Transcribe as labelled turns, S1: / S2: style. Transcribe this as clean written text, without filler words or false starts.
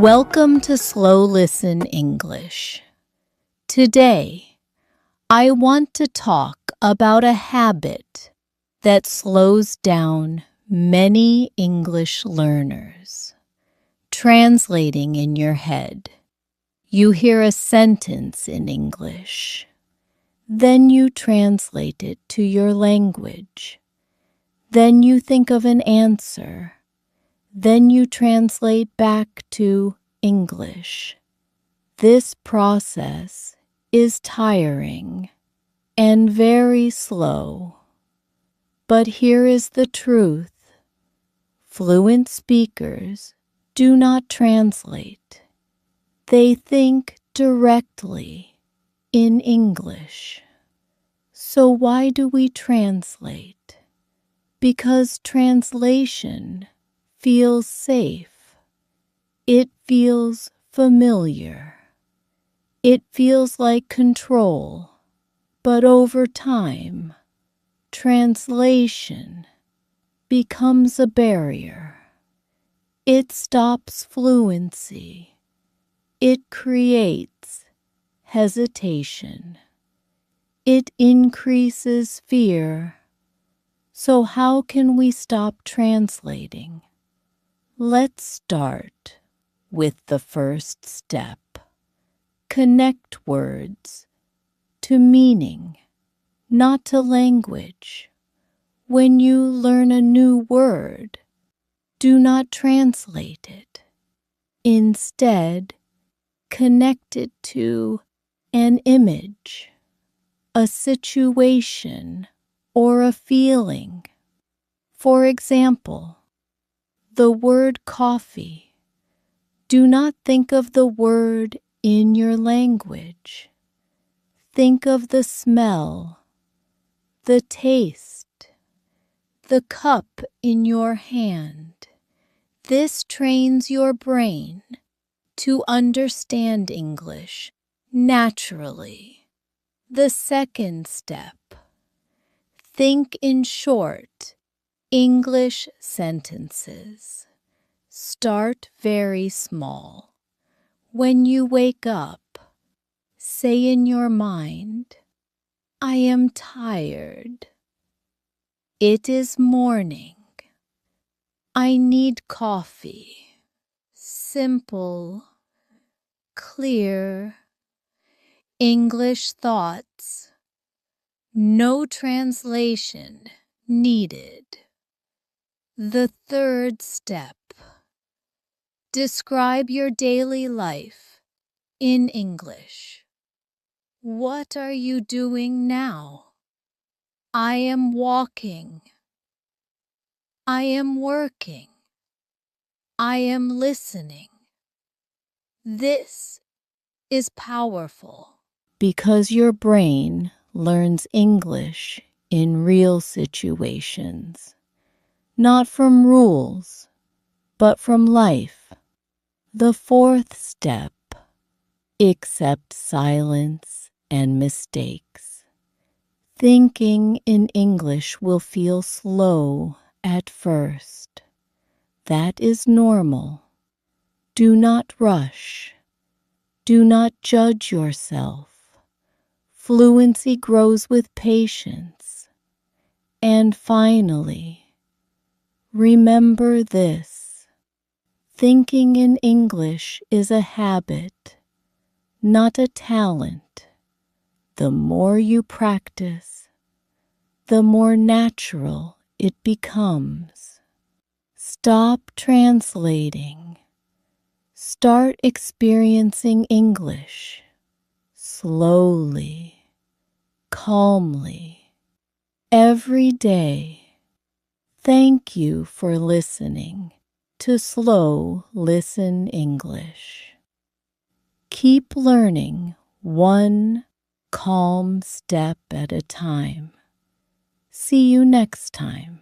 S1: Welcome to Slow Listen English. Today, I want to talk about a habit that slows down many English learners. Translating in your head. You hear a sentence in English. Then you translate it to your language. Then you think of an answer. Then you translate back to English. This process is tiring and very slow. But here is the truth. Fluent speakers do not translate. They think directly in English. So why do we translate? Because translation feels safe. It feels familiar. It feels like control. But over time, translation becomes a barrier. It stops fluency. It creates hesitation. It increases fear. So how can we stop translating? Let's start with the first step. Connect words to meaning, not to language. When you learn a new word, do not translate it. Instead, connect it to an image, a situation, or a feeling. For example, the word coffee. Do not think of the word in your language. Think of the smell, the taste, the cup in your hand. This trains your brain to understand English naturally. The second step. Think in short English sentences. Start very small. When you wake up, say in your mind, I am tired. It is morning. I need coffee. Simple, clear English thoughts. No translation needed. The third step. Describe your daily life in English. What are you doing now? I am walking. I am working. I am listening. This is powerful because your brain learns English in real situations, not from rules, but from life. The fourth step. Accept silence and mistakes. Thinking in English will feel slow at first. That is normal. Do not rush. Do not judge yourself. Fluency grows with patience. And finally, remember this. Thinking in English is a habit, not a talent. The more you practice, the more natural it becomes. Stop translating. Start experiencing English slowly, calmly, every day. Thank you for listening to Slow Listen English. Keep learning one calm step at a time. See you next time.